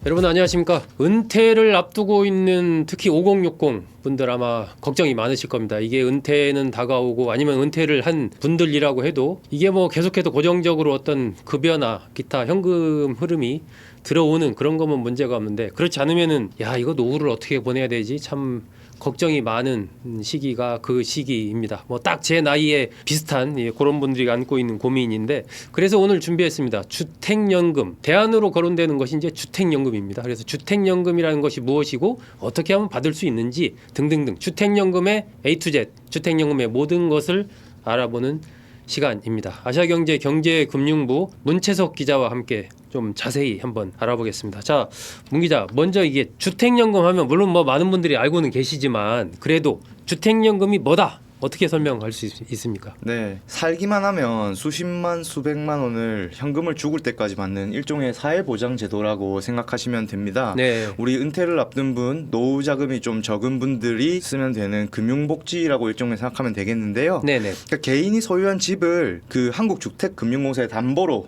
여러분 안녕하십니까. 은퇴를 앞두고 있는 특히 5060 분들 아마 걱정이 많으실 겁니다. 이게 은퇴는 다가오고 아니면 은퇴를 한 분들이라고 해도 이게 뭐 계속해서 고정적으로 어떤 급여나 기타 현금 흐름이 들어오는 그런 거면 문제가 없는데, 그렇지 않으면은 야 이거 노후를 어떻게 보내야 되지 참 걱정이 많은 시기가 그 시기입니다. 뭐 딱 제 나이에 비슷한 그런 분들이 안고 있는 고민인데, 그래서 오늘 준비했습니다. 주택연금, 대안으로 거론되는 것이 이제 주택연금입니다. 그래서 주택연금이라는 것이 무엇이고 어떻게 하면 받을 수 있는지 등등등, 주택연금의 A to Z, 주택연금의 모든 것을 알아보는 시간입니다. 아시아경제 경제금융부 문채석 기자와 함께 좀 자세히 한번 알아보겠습니다. 자, 문 기자, 먼저 이게 주택연금 하면 물론 뭐 많은 분들이 알고는 계시지만 그래도 주택연금이 뭐다? 어떻게 설명할 수 있습니까? 네, 살기만 하면 수십만 수백만 원을 현금을 죽을 때까지 받는 일종의 사회보장 제도라고 생각하시면 됩니다. 네. 우리 은퇴를 앞둔 분, 노후 자금이 좀 적은 분들이 쓰면 되는 금융복지라고 일종의 생각하면 되겠는데요. 네네. 그러니까 개인이 소유한 집을 그 한국주택금융공사에 담보로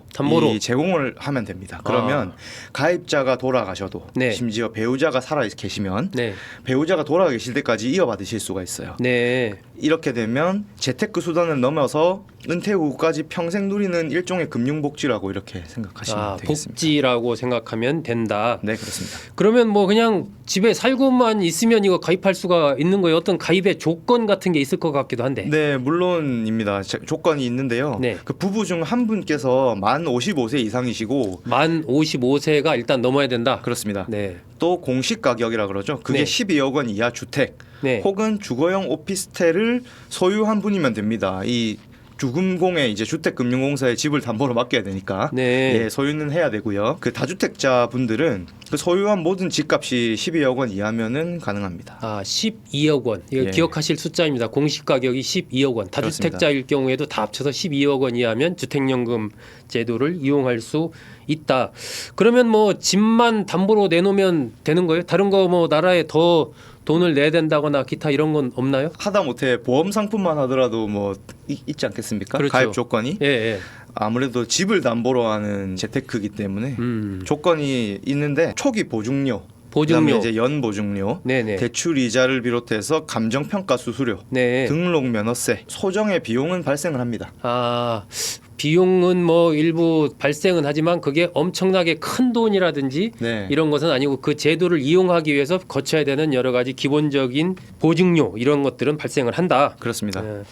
이 제공을 하면 됩니다. 그러면 가입자가 돌아가셔도, 네. 심지어 배우자가 살아 계시면 네. 배우자가 돌아가 계실 때까지 이어받으실 수가 있어요. 네. 이렇게 되면 재테크 수단을 넘어서 은퇴 후까지 평생 누리는 일종의 금융복지라고 이렇게 생각하시면 되겠습니다. 복지라고 생각하면 된다. 네, 그렇습니다. 그러면 뭐 그냥 집에 살고만 있으면 이거 가입할 수가 있는 거예요? 어떤 가입의 조건 같은 게 있을 것 같기도 한데. 네, 물론입니다. 조건이 있는데요. 네. 그 부부 중 한 분께서 만 55세 이상이시고 만 55세가 일단 넘어야 된다. 그렇습니다. 네. 또 공시 가격이라 그러죠. 그게 네. 12억 원 이하 주택 네. 혹은 주거용 오피스텔을 소유한 분이면 됩니다. 이 주금공에 이제 주택금융공사에 집을 담보로 맡겨야 되니까 네. 예, 소유는 해야 되고요. 그 다주택자 분들은 그 소유한 모든 집값이 12억 원 이하면은 가능합니다. 12억 원. 이거 예. 기억하실 숫자입니다. 공시 가격이 12억 원. 다주택자일 경우에도 다 합쳐서 12억 원 이하면 주택연금 제도를 이용할 수 있다. 그러면 뭐 집만 담보로 내놓으면 되는 거예요? 다른 거 뭐 나라에 더 돈을 내야 된다거나 기타 이런 건 없나요? 하다못해 보험 상품만 하더라도 뭐 있지 않겠습니까? 그렇죠. 가입 조건이. 예, 예. 아무래도 집을 담보로 하는 재테크이기 때문에 조건이 있는데 초기 보증료, 그다음에 이제 연 보증료, 네네. 대출 이자를 비롯해서 감정 평가 수수료, 네. 등록 면허세, 소정의 비용은 발생을 합니다. 비용은 뭐 일부 발생은 하지만 그게 엄청나게 큰 돈이라든지 네. 이런 것은 아니고 그 제도를 이용하기 위해서 거쳐야 되는 여러 가지 기본적인 보증료 이런 것들은 발생을 한다. 그렇습니다. 네.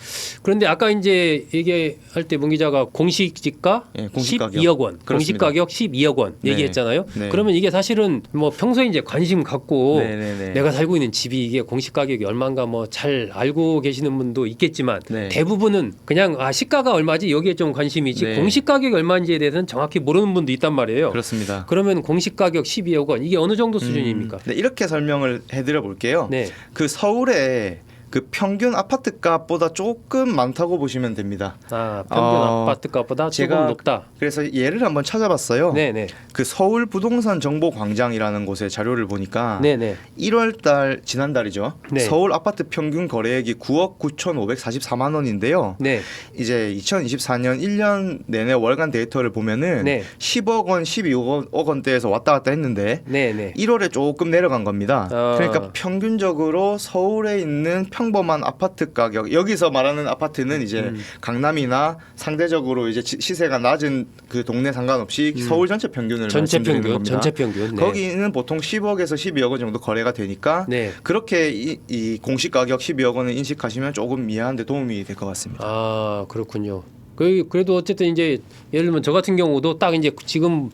그런데 아까 이제 얘기할 때 문 기자가 공시지가 예, 공시가격. 12억 원, 그렇습니다. 공시가격 12억 원 네. 얘기했잖아요. 네. 그러면 이게 사실은 뭐 평소에 이제 관심 갖고 네네네. 내가 살고 있는 집이 이게 공시가격이 얼마인가 뭐 잘 알고 계시는 분도 있겠지만 네. 대부분은 그냥 시가가 얼마지 여기에 좀 관심이지 네. 공시가격이 얼마인지에 대해서는 정확히 모르는 분도 있단 말이에요. 그렇습니다. 그러면 공시가격 12억 원 이게 어느 정도 수준입니까? 네, 이렇게 설명을 해드려 볼게요. 네. 그 서울에 그 평균 아파트 값보다 조금 많다고 보시면 됩니다. 평균 아파트 값보다 조금 제가 높다. 그래서 예를 한번 찾아봤어요. 네네. 그 서울 부동산 정보 광장이라는 곳의 자료를 보니까 네네. 1월달 지난달이죠. 네. 서울 아파트 평균 거래액이 9억 9,544만 원인데요. 네. 이제 2024년 1년 내내 월간 데이터를 보면은 네. 10억 원, 12억 원대에서 왔다 갔다 했는데 네네. 1월에 조금 내려간 겁니다. 아. 그러니까 평균적으로 서울에 있는 평범한 아파트 가격, 여기서 말하는 아파트는 이제 강남이나 상대적으로 이제 시세가 낮은 그 동네 상관없이 서울 전체 평균을 전체 말씀드리는 평균, 겁니다. 전체 평균. 네. 거기는 보통 10억에서 12억 원 정도 거래가 되니까 네. 그렇게 이 공시 가격 12억 원을 인식하시면 조금 이해하는 데 도움이 될 것 같습니다. 그렇군요. 그래도 어쨌든 이제 예를 들면 저 같은 경우도 딱 이제 지금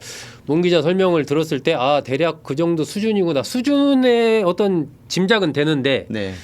문 기자 설명을 들었을 때 대략 그 정도 수준이구나. 수준의 어떤 짐작은 되는데 네.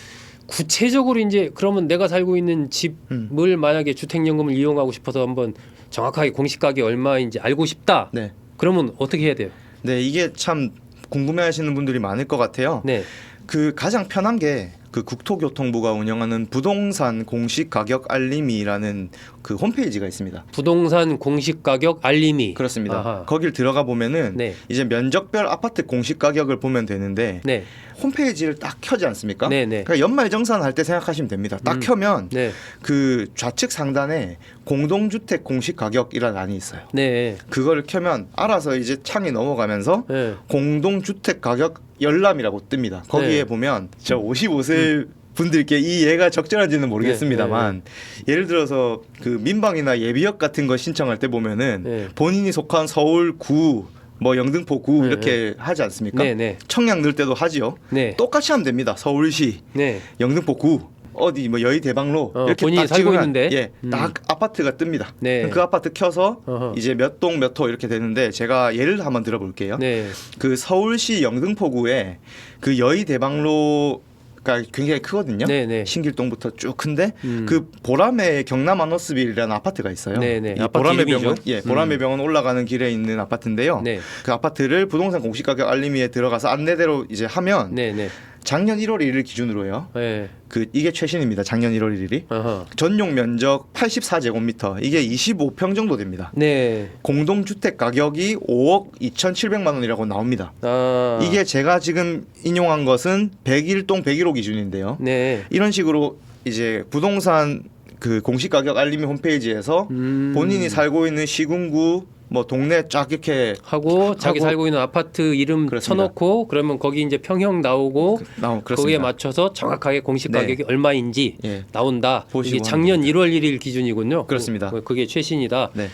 구체적으로 이제 그러면 내가 살고 있는 집을 만약에 주택연금을 이용하고 싶어서 한번 정확하게 공시가격이 얼마인지 알고 싶다. 네. 그러면 어떻게 해야 돼요? 네, 이게 참 궁금해하시는 분들이 많을 것 같아요. 네. 그 가장 편한 게 그 국토교통부가 운영하는 부동산 공시 가격 알림이라는 그 홈페이지가 있습니다. 부동산 공시 가격 알림이. 그렇습니다. 아하. 거길 들어가 보면은 네. 이제 면적별 아파트 공시 가격을 보면 되는데 네. 홈페이지를 딱 켜지 않습니까? 네, 네. 그러니까 연말정산할 때 생각하시면 됩니다. 딱 켜면 네. 그 좌측 상단에 공동주택 공시 가격이라는欄이 있어요. 네. 그거를 켜면 알아서 이제 창이 넘어가면서 네. 공동주택 가격 열람이라고 뜹니다. 거기에 네. 보면 저 55세 분들께 이 예가 적절한지는 모르겠습니다만 예를 들어서 그 민방이나 예비역 같은 거 신청할 때 보면은 네. 본인이 속한 서울구 뭐 영등포구 네. 이렇게 하지 않습니까? 네. 네. 청약 넣을 때도 하지요. 네. 똑같이 하면 됩니다. 서울시, 네. 영등포구 어디 뭐 여의 대방로 이렇게 본인이 딱 살고 찍으면 있는데. 딱 아파트가 뜹니다. 네. 그 아파트 켜서 어허. 이제 몇 동 몇 호 이렇게 되는데 제가 예를 한번 들어볼게요. 네. 그 서울시 영등포구에 그 여의 대방로가 굉장히 크거든요. 네, 네. 신길동부터 쭉 큰데 음. 그 보람의 경남 아너스빌이라는 아파트가 있어요. 네, 네. 이 아파트 보람의 이름이죠. 병원, 보람의 병원 올라가는 길에 있는 아파트인데요. 네. 그 아파트를 부동산 공시가격 알림이에 들어가서 안내대로 이제 하면 네. 네. 작년 1월 1일 기준으로요. 네. 그 이게 최신입니다. 작년 1월 1일이. 어허. 전용 면적 84제곱미터. 이게 25평 정도 됩니다. 네. 공동주택 가격이 5억 2,700만 원이라고 나옵니다. 아. 이게 제가 지금 인용한 것은 101동 101호 기준인데요. 네. 이런 식으로 이제 부동산 그 공시가격 알림이 홈페이지에서 본인이 살고 있는 시군구 뭐 동네 쫙 이렇게 하고 자기 하고 살고 있는 아파트 이름 그렇습니다. 쳐놓고 그러면 거기 이제 평형 나오고 그렇습니다. 거기에 맞춰서 정확하게 공시 네. 가격이 얼마인지 예. 나온다. 보시고 이게 작년 하면 1월 1일 기준이군요. 그렇습니다. 그게 최신이다. 네.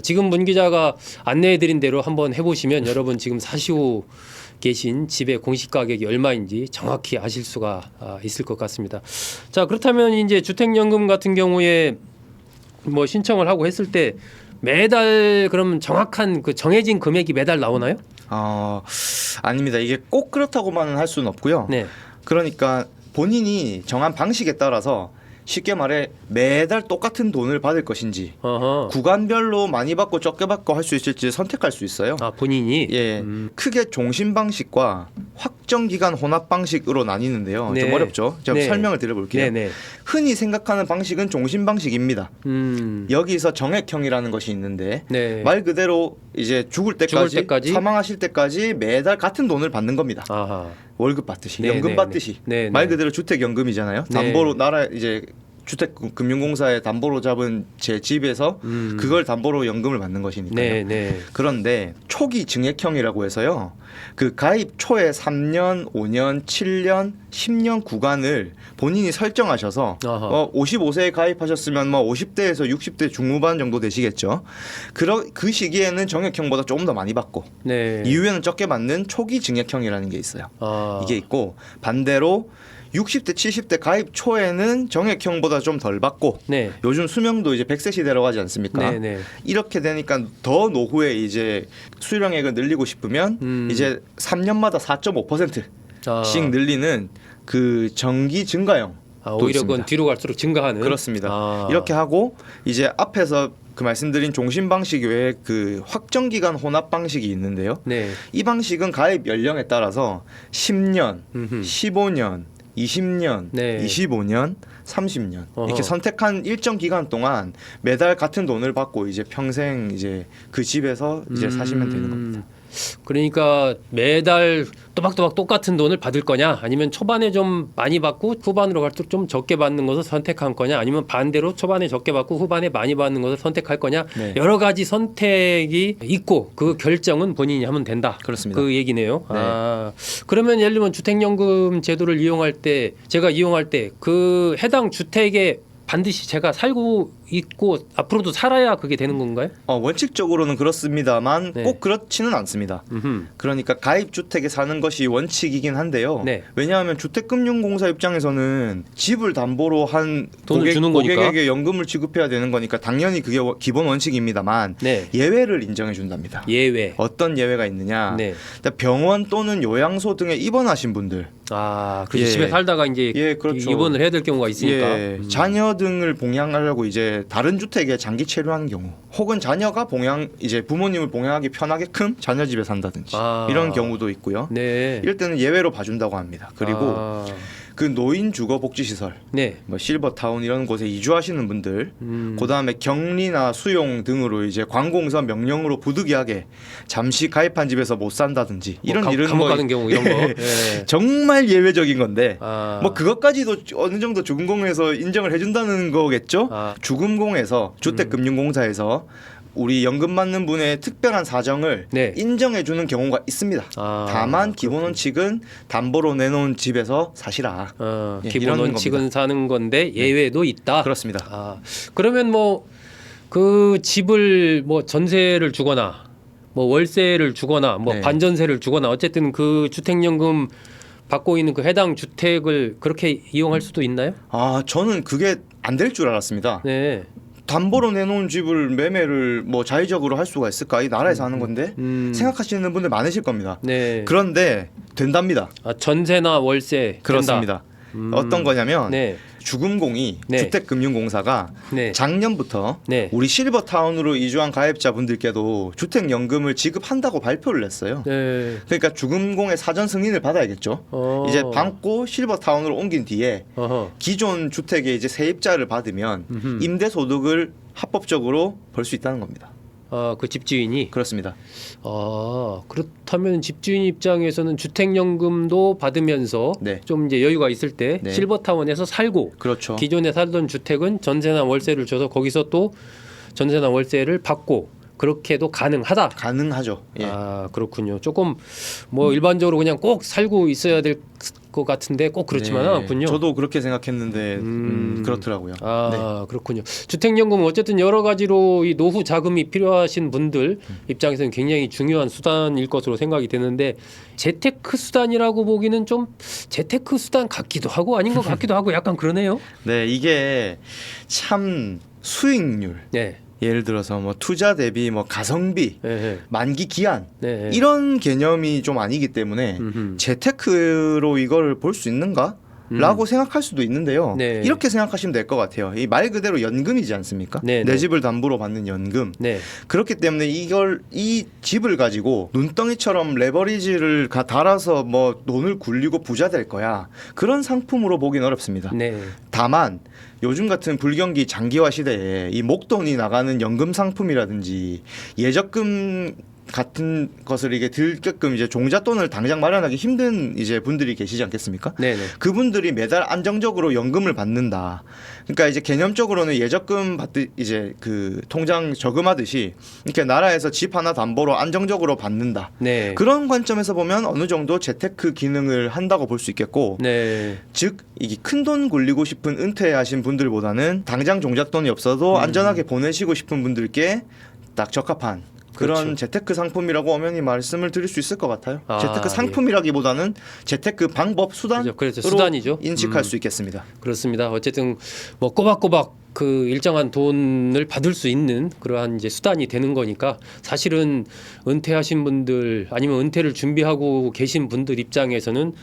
지금 문 기자가 안내해드린 대로 한번 해보시면 여러분 지금 사시고 계신 집의 공시 가격이 얼마인지 정확히 아실 수가 있을 것 같습니다. 자, 그렇다면 이제 주택연금 같은 경우에 뭐 신청을 하고 했을 때 매달 그럼 정확한 그 정해진 금액이 매달 나오나요? 아닙니다. 이게 꼭 그렇다고만은 할 수는 없고요. 네. 그러니까 본인이 정한 방식에 따라서 쉽게 말해 매달 똑같은 돈을 받을 것인지 어허. 구간별로 많이 받고 적게 받고 할 수 있을지 선택할 수 있어요. 본인이. 예, 크게 종신 방식과 확정 기간 혼합 방식으로 나뉘는데요. 네. 좀 어렵죠. 제가 네. 설명을 드려볼게요. 네네. 흔히 생각하는 방식은 종신 방식입니다. 여기서 정액형이라는 것이 있는데 네. 말 그대로 이제 죽을 때까지 사망하실 때까지 매달 같은 돈을 받는 겁니다. 아하. 월급 받듯이, 네, 연금 네, 받듯이. 네, 네. 말 그대로 주택연금이잖아요. 네. 담보로 나라 이제 주택금융공사에 담보로 잡은 제 집에서 그걸 담보로 연금을 받는 것이니까요. 네, 네. 그런데 초기 증액형이라고 해서요. 그 가입 초에 3년, 5년, 7년, 10년 구간을 본인이 설정하셔서 55세에 가입하셨으면 뭐 50대에서 60대 중후반 정도 되시겠죠. 그 시기에는 정액형보다 조금 더 많이 받고 네. 이후에는 적게 받는 초기 증액형이라는 게 있어요. 이게 있고 반대로 60대, 70대 가입 초에는 정액형보다 좀 덜 받고 네. 요즘 수명도 이제 100세 시대라고 하지 않습니까? 네, 네. 이렇게 되니까 더 노후에 이제 수령액을 늘리고 싶으면 이제 3년마다 4.5%씩 늘리는 그 정기 증가형 오히려 그건 뒤로 갈수록 증가하는. 그렇습니다. 이렇게 하고 이제 앞에서 그 말씀드린 종신 방식 외에 그 확정 기간 혼합 방식이 있는데요. 네. 이 방식은 가입 연령에 따라서 10년, 15년, 20년, 네. 25년, 30년 이렇게 어허. 선택한 일정 기간 동안 매달 같은 돈을 받고 이제 평생 이제 그 집에서 이제 사시면 되는 겁니다. 그러니까 매달 또박또박 똑같은 돈을 받을 거냐, 아니면 초반에 좀 많이 받고 후반으로 갈수록 좀 적게 받는 것을 선택할 거냐, 아니면 반대로 초반에 적게 받고 후반에 많이 받는 것을 선택할 거냐. 네. 여러 가지 선택이 있고 그 결정은 본인이 하면 된다. 그렇습니다. 그 얘기네요. 네. 그러면 예를 들면 주택연금 제도를 이용할 때, 제가 이용할 때 그 해당 주택에 반드시 제가 살고 있고 앞으로도 살아야 그게 되는 건가요? 원칙적으로는 그렇습니다만 네. 꼭 그렇지는 않습니다. 그러니까 가입 주택에 사는 것이 원칙이긴 한데요. 네. 왜냐하면 주택금융공사 입장에서는 집을 담보로 한 돈을 주는 거니까. 고객에게 연금을 지급해야 되는 거니까 당연히 그게 기본 원칙입니다만 네. 예외를 인정해 준답니다. 예외. 어떤 예외가 있느냐? 네. 일단 병원 또는 요양소 등에 입원하신 분들, 그래서 예. 집에 살다가 이제 예, 그렇죠. 입원을 해야 될 경우가 있으니까. 예, 자녀 등을 봉양하려고 이제 다른 주택에 장기 체류하는 경우, 혹은 자녀가 이제 부모님을 봉양하기 편하게끔 자녀 집에 산다든지 이런 경우도 있고요. 네. 이럴 때는 예외로 봐준다고 합니다. 그리고 그 노인 주거 복지 시설, 네. 뭐 실버타운 이런 곳에 이주하시는 분들, 그다음에 격리나 수용 등으로 이제 관공서 명령으로 부득이하게 잠시 가입한 집에서 못 산다든지 이런 일은 감옥 가는 경우 이런 거. 네. 정말 예외적인 건데 아. 그것까지도 어느 정도 주금공에서 인정을 해준다는 거겠죠. 주금공에서 주택금융공사에서 우리 연금 받는 분의 특별한 사정을 네. 인정해주는 경우가 있습니다. 다만 기본 원칙은 담보로 내놓은 집에서 사시라. 예, 기본 이런 원칙은 겁니다. 사는 건데 예외도 있다. 그렇습니다. 그러면 뭐 그 집을 뭐 전세를 주거나 뭐 월세를 주거나 뭐 네. 반전세를 주거나 어쨌든 그 주택연금 받고 있는 그 해당 주택을 그렇게 이용할 수도 있나요? 저는 그게 안 될 줄 알았습니다. 네. 담보로 내놓은 집을 매매를 뭐 자의적으로 할 수가 있을까? 이 나라에서 하는 건데 생각하시는 분들 많으실 겁니다. 네. 그런데 된답니다. 전세나 월세 그렇습니다. 어떤 거냐면 네. 주금공이 네. 주택금융공사가 네. 작년부터 네. 우리 실버타운으로 이주한 가입자분들께도 주택연금을 지급한다고 발표를 했어요. 네. 그러니까 주금공의 사전 승인을 받아야겠죠. 이제 받고 실버타운으로 옮긴 뒤에 기존 주택에 이제 세입자를 받으면 임대소득을 합법적으로 벌 수 있다는 겁니다. 그 집주인이 그렇습니다. 그렇다면 집주인 입장에서는 주택연금도 받으면서 네. 좀 이제 여유가 있을 때 네. 실버타운에서 살고 그렇죠. 기존에 살던 주택은 전세나 월세를 줘서 거기서 또 전세나 월세를 받고 그렇게도 가능하다. 가능하죠. 예. 그렇군요. 조금 뭐 일반적으로 그냥 꼭 살고 있어야 될 것 같은데 꼭 그렇지만은 네. 않군요. 저도 그렇게 생각했는데 그렇더라고요. 네. 그렇군요. 주택연금은 어쨌든 여러 가지로 이 노후 자금이 필요하신 분들 입장에서는 굉장히 중요한 수단일 것으로 생각이 되는데 재테크 수단이라고 보기는 좀 재테크 수단 같기도 하고 아닌 것 같기도 하고 약간 그러네요. 네, 이게 참 수익률. 네. 예를 들어서 뭐 투자 대비 뭐 가성비, 네. 만기 기한 네. 이런 개념이 좀 아니기 때문에 재테크로 이걸 볼 수 있는가? 라고 생각할 수도 있는데요. 네. 이렇게 생각하시면 될 것 같아요. 이 말 그대로 연금이지 않습니까? 네, 내 네. 집을 담보로 받는 연금. 네. 그렇기 때문에 이 집을 가지고 눈덩이처럼 레버리지를 달아서 뭐 돈을 굴리고 부자 될 거야. 그런 상품으로 보긴 어렵습니다. 네. 다만 요즘 같은 불경기 장기화 시대에 이 목돈이 나가는 연금 상품이라든지 예적금 같은 것을 이게 들게끔 이제 종잣돈을 당장 마련하기 힘든 이제 분들이 계시지 않겠습니까? 네네. 그분들이 매달 안정적으로 연금을 받는다. 그러니까 이제 개념적으로는 예적금 받듯 이제 그 통장 저금하듯이 이렇게 나라에서 집 하나 담보로 안정적으로 받는다. 네. 그런 관점에서 보면 어느 정도 재테크 기능을 한다고 볼 수 있겠고, 네. 즉 이게 큰 돈 굴리고 싶은 은퇴하신 분들보다는 당장 종잣돈이 없어도 안전하게 보내시고 싶은 분들께 딱 적합한 그런 그렇죠. 재테크 상품이라고 엄연히 말씀을 드릴 수 있을 것 같아요. 재테크 예. 상품이라기보다는 재테크 방법 수단으로 그렇죠. 수단이죠. 인식할 수 있겠습니다. 그렇습니다. 어쨌든 뭐 꼬박꼬박 그 일정한 돈을 받을 수 있는 그러한 이제 수단이 되는 거니까 사실은 은퇴하신 분들 아니면 은퇴를 준비하고 계신 분들 입장에서는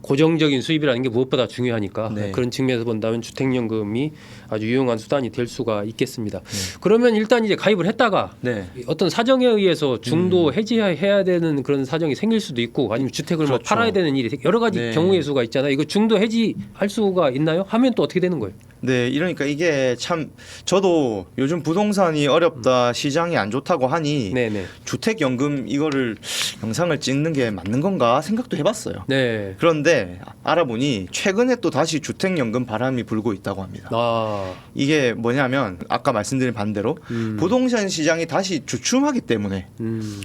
고정적인 수입이라는 게 무엇보다 중요하니까 네. 그런 측면에서 본다면 주택연금이 아주 유용한 수단이 될 수가 있겠습니다. 그러면 일단 이제 가입을 했다가 네. 어떤 사정에 의해서 중도 해지해야 되는 그런 사정이 생길 수도 있고 아니면 주택을 뭐 그렇죠. 팔아야 되는 일이 여러 가지 네. 경우의 수가 있잖아요. 이거 중도 해지할 수가 있나요? 하면 또 어떻게 되는 거예요? 네, 이러니까 이게 참 저도 요즘 부동산이 어렵다, 시장이 안 좋다고 하니 네네. 주택연금 이거를 영상을 찍는 게 맞는 건가 생각도 해봤어요. 네. 그런데 알아보니 최근에 또 다시 주택연금 바람이 불고 있다고 합니다. 이게 뭐냐면 아까 말씀드린 반대로 부동산 시장이 다시 주춤하기 때문에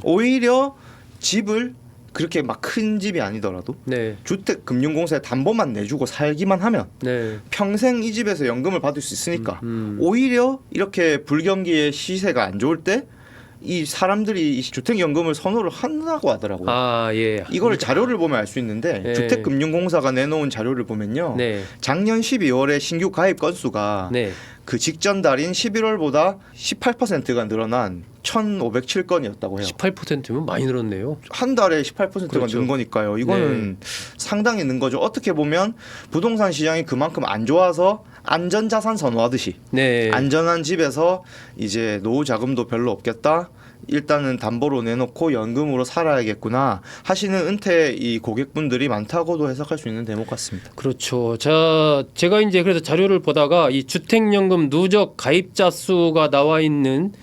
오히려 집을 그렇게 막 큰 집이 아니더라도 네. 주택금융공사에 담보만 내주고 살기만 하면 네. 평생 이 집에서 연금을 받을 수 있으니까 오히려 이렇게 불경기의 시세가 안 좋을 때 이 사람들이 이 주택연금을 선호를 한다고 하더라고요. 예. 이걸 자료를 보면 알 수 있는데 네. 주택금융공사가 내놓은 자료를 보면요. 네. 작년 12월에 신규 가입 건수가 네. 그 직전 달인 11월보다 18%가 늘어난 1,507건이었다고 해요. 18%면 많이 늘었네요. 한 달에 18%가 그렇죠. 는 거니까요. 이거는 상당히 는 거죠. 어떻게 보면 부동산 시장이 그만큼 안 좋아서 안전자산 선호하듯이 네. 안전한 집에서 이제 노후 자금도 별로 없겠다. 일단은 담보로 내놓고 연금으로 살아야겠구나 하시는 은퇴 이 고객분들이 많다고도 해석할 수 있는 대목 같습니다. 그렇죠. 제가 이제 그래서 자료를 보다가 이 주택연금 누적 가입자 수가 나와 있는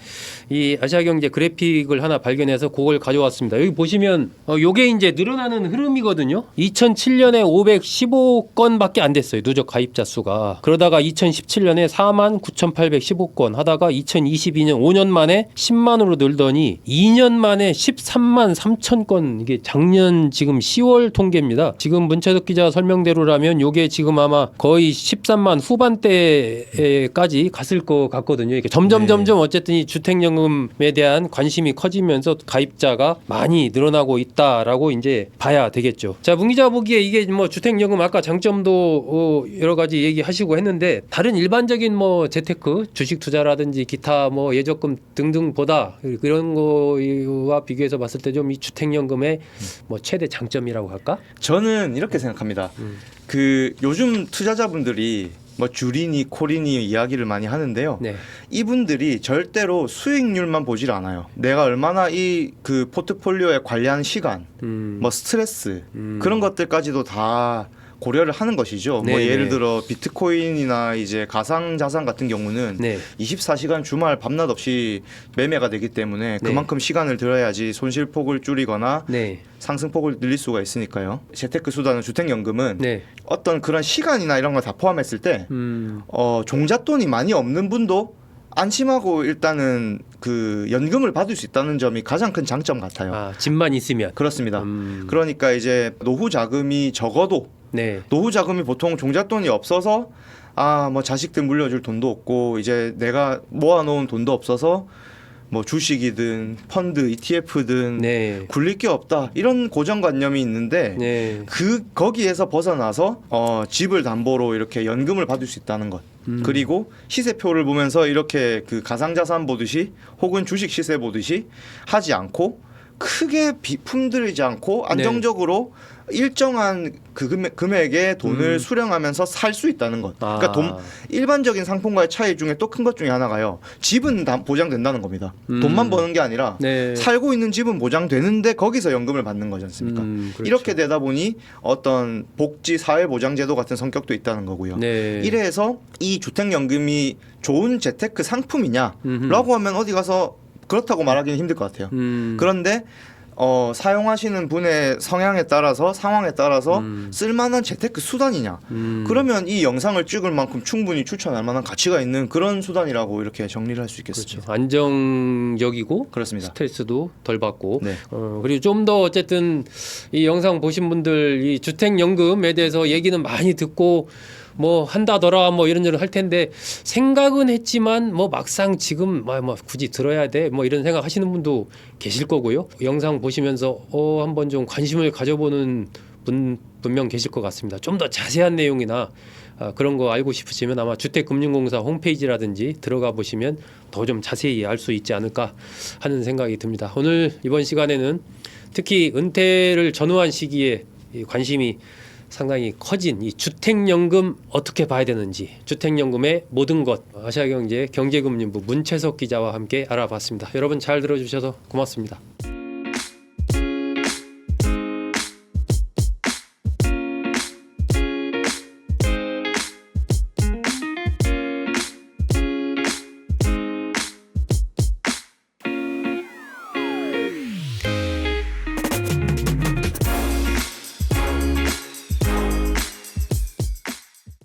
이 아시아경제 그래픽을 하나 발견해서 그걸 가져왔습니다. 여기 보시면 요게 이제 늘어나는 흐름이거든요. 2007년에 515건밖에 안 됐어요. 누적 가입자 수가. 그러다가 2017년에 49,815건 하다가 2022년 5년 만에 10만으로 늘더니 2년 만에 13만 3천 건. 이게 작년 지금 10월 통계입니다. 지금 문채석 기자 설명대로라면 요게 지금 아마 거의 13만 후반대까지 갔을 것 같거든요. 이게 점점 어쨌든 이 주택연금에 대한 관심이 커지면서 가입자가 많이 늘어나고 있다라고 이제 봐야 되겠죠. 자, 문 기자 보기에 이게 뭐 주택연금 아까 장점도 여러 가지 얘기하시고 했는데 다른 일반적인 뭐 재테크, 주식 투자라든지 기타 뭐 예적금 등등보다 그런 거와 비교해서 봤을 때 좀 이 주택연금의 뭐 최대 장점이라고 할까? 저는 이렇게 생각합니다. 그 요즘 투자자분들이 뭐 주리니 코리니 이야기를 많이 하는데요. 네. 이분들이 절대로 수익률만 보질 않아요. 내가 얼마나 이 그 포트폴리오에 관리하는 시간, 뭐 스트레스 그런 것들까지도 다 고려를 하는 것이죠. 뭐 예를 들어 비트코인이나 이제 가상 자산 같은 경우는 24시간 주말 밤낮 없이 매매가 되기 때문에 그만큼 시간을 들여야지 손실폭을 줄이거나 상승폭을 늘릴 수가 있으니까요. 재테크 수단은 주택연금은 어떤 그런 시간이나 이런 걸 다 포함했을 때 종잣돈이 많이 없는 분도 안심하고 일단은 그 연금을 받을 수 있다는 점이 가장 큰 장점 같아요. 아, 집만 있으면. 그렇습니다. 그러니까 이제 노후 자금이 적어도 노후 자금이 보통 종잣돈이 없어서 뭐 자식들 물려줄 돈도 없고 이제 내가 모아놓은 돈도 없어서 뭐 주식이든 펀드, ETF든 굴릴 게 없다 이런 고정관념이 있는데 거기에서 벗어나서 집을 담보로 이렇게 연금을 받을 수 있다는 것. 그리고 시세표를 보면서 이렇게 그 가상자산 보듯이 혹은 주식 시세 보듯이 하지 않고 크게 품들이지 않고 안정적으로 일정한 그 금액의 돈을 수령하면서 살 수 있다는 것. 그러니까 일반적인 상품과의 차이 중에 또 큰 것 중에 하나가요. 집은 보장된다는 겁니다. 돈만 버는 게 아니라 살고 있는 집은 보장되는데 거기서 연금을 받는 거지 않습니까? 그렇죠. 이렇게 되다 보니 어떤 복지 사회보장제도 같은 성격도 있다는 거고요. 이래서 이 주택연금이 좋은 재테크 상품이냐라고 하면 어디 가서 그렇다고 말하기는 힘들 것 같아요. 그런데 사용하시는 분의 성향에 따라서 상황에 따라서 쓸만한 재테크 수단이냐 그러면 이 영상을 찍을 만큼 충분히 추천할 만한 가치가 있는 그런 수단이라고 이렇게 정리를 할 수 있겠습니다. 그렇죠. 안정적이고 그렇습니다. 스트레스도 덜 받고 그리고 좀 더 어쨌든 이 영상 보신 분들 이 주택연금에 대해서 얘기는 많이 듣고 뭐 한다더라 뭐 이런저런 할 텐데 생각은 했지만 뭐 막상 지금 뭐 굳이 들어야 돼 뭐 이런 생각 하시는 분도 계실 거고요. 영상 보시면서 한번 좀 관심을 가져보는 분 분명 계실 것 같습니다. 좀 더 자세한 내용이나 그런 거 알고 싶으시면 아마 주택금융공사 홈페이지라든지 들어가 보시면 더 좀 자세히 알 수 있지 않을까 하는 생각이 듭니다. 오늘 이번 시간에는 특히 은퇴를 전후한 시기에 관심이 상당히 커진 이 주택연금 어떻게 봐야 되는지 주택연금의 모든 것 아시아경제 경제금융부 문채석 기자와 함께 알아봤습니다. 여러분 잘 들어주셔서 고맙습니다.